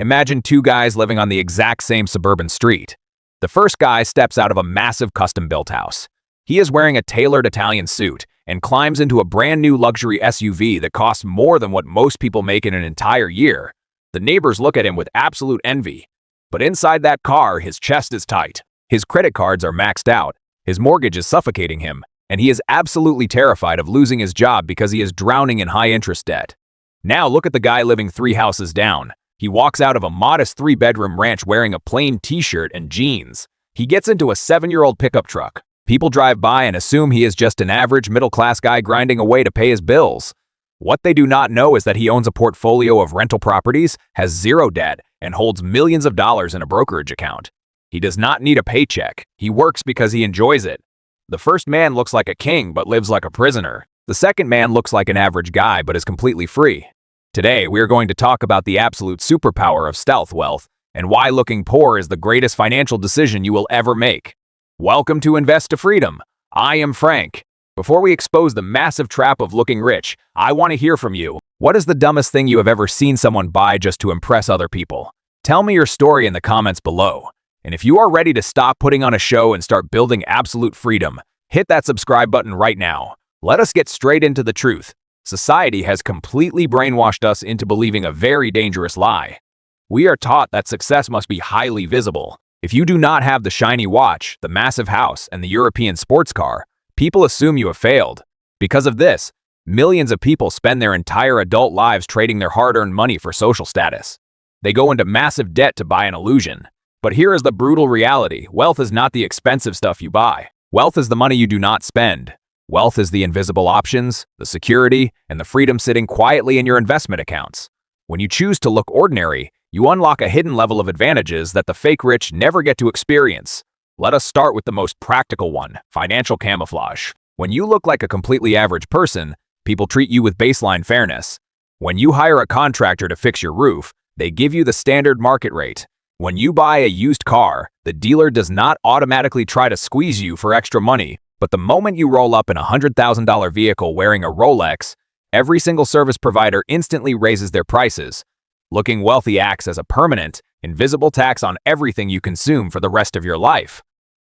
Imagine two guys living on the exact same suburban street. The first guy steps out of a massive custom-built house. He is wearing a tailored Italian suit and climbs into a brand new luxury SUV that costs more than what most people make in an entire year. The neighbors look at him with absolute envy. But inside that car, his chest is tight. His credit cards are maxed out. His mortgage is suffocating him, and he is absolutely terrified of losing his job because he is drowning in high-interest debt. Now look at the guy living 3 houses down. He walks out of a modest 3-bedroom ranch wearing a plain t-shirt and jeans. He gets into a 7-year-old pickup truck. People drive by and assume he is just an average middle-class guy grinding away to pay his bills. What they do not know is that he owns a portfolio of rental properties, has 0 debt, and holds millions of dollars in a brokerage account. He does not need a paycheck. He works because he enjoys it. The first man looks like a king but lives like a prisoner. The second man looks like an average guy but is completely free. Today, we are going to talk about the absolute superpower of stealth wealth and why looking poor is the greatest financial decision you will ever make. Welcome to Invest to Freedom. I am Frank. Before we expose the massive trap of looking rich, I want to hear from you. What is the dumbest thing you have ever seen someone buy just to impress other people? Tell me your story in the comments below. And if you are ready to stop putting on a show and start building absolute freedom, hit that subscribe button right now. Let us get straight into the truth. Society has completely brainwashed us into believing a very dangerous lie. We are taught that success must be highly visible. If you do not have the shiny watch, the massive house, and the European sports car, people assume you have failed. Because of this, millions of people spend their entire adult lives trading their hard-earned money for social status. They go into massive debt to buy an illusion. But here is the brutal reality. Wealth is not the expensive stuff you buy. Wealth is the money you do not spend. Wealth is the invisible options, the security, and the freedom sitting quietly in your investment accounts. When you choose to look ordinary, you unlock a hidden level of advantages that the fake rich never get to experience. Let us start with the most practical one, financial camouflage. When you look like a completely average person, people treat you with baseline fairness. When you hire a contractor to fix your roof, they give you the standard market rate. When you buy a used car, the dealer does not automatically try to squeeze you for extra money, but the moment you roll up in a $100,000 vehicle wearing a Rolex, every single service provider instantly raises their prices. Looking wealthy acts as a permanent, invisible tax on everything you consume for the rest of your life.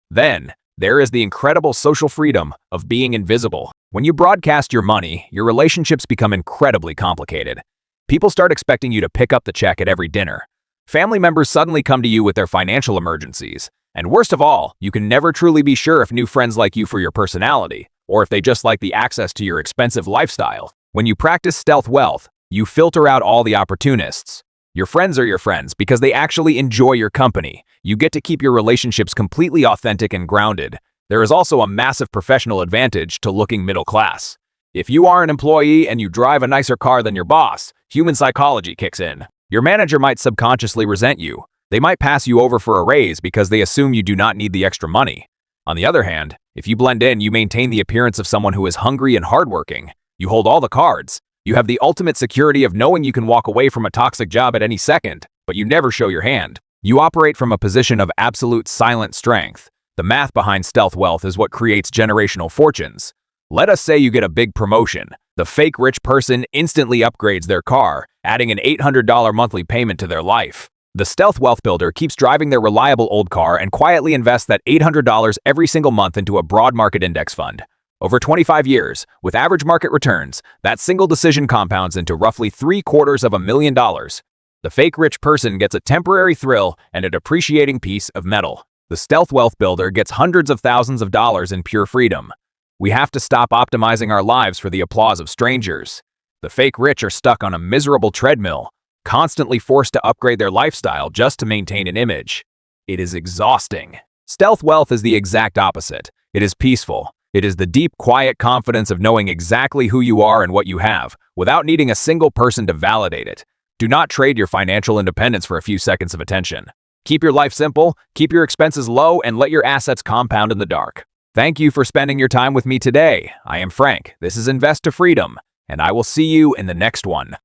Then, there is the incredible social freedom of being invisible. When you broadcast your money, your relationships become incredibly complicated. People start expecting you to pick up the check at every dinner. Family members suddenly come to you with their financial emergencies. And worst of all, you can never truly be sure if new friends like you for your personality, or if they just like the access to your expensive lifestyle. When you practice stealth wealth, you filter out all the opportunists. Your friends are your friends because they actually enjoy your company. You get to keep your relationships completely authentic and grounded. There is also a massive professional advantage to looking middle class. If you are an employee and you drive a nicer car than your boss, human psychology kicks in. Your manager might subconsciously resent you. They might pass you over for a raise because they assume you do not need the extra money. On the other hand, if you blend in, you maintain the appearance of someone who is hungry and hardworking. You hold all the cards. You have the ultimate security of knowing you can walk away from a toxic job at any second, but you never show your hand. You operate from a position of absolute silent strength. The math behind stealth wealth is what creates generational fortunes. Let us say you get a big promotion. The fake rich person instantly upgrades their car, adding an $800 monthly payment to their life. The stealth wealth builder keeps driving their reliable old car and quietly invests that $800 every single month into a broad market index fund. Over 25 years, with average market returns, that single decision compounds into roughly $750,000. The fake rich person gets a temporary thrill and a depreciating piece of metal. The stealth wealth builder gets hundreds of thousands of dollars in pure freedom. We have to stop optimizing our lives for the applause of strangers. The fake rich are stuck on a miserable treadmill, constantly forced to upgrade their lifestyle just to maintain an image. It is exhausting. Stealth wealth is the exact opposite. It is peaceful. It is the deep, quiet confidence of knowing exactly who you are and what you have, without needing a single person to validate it. Do not trade your financial independence for a few seconds of attention. Keep your life simple, keep your expenses low, and let your assets compound in the dark. Thank you for spending your time with me today. I am Frank. This is Invest to Freedom, and I will see you in the next one.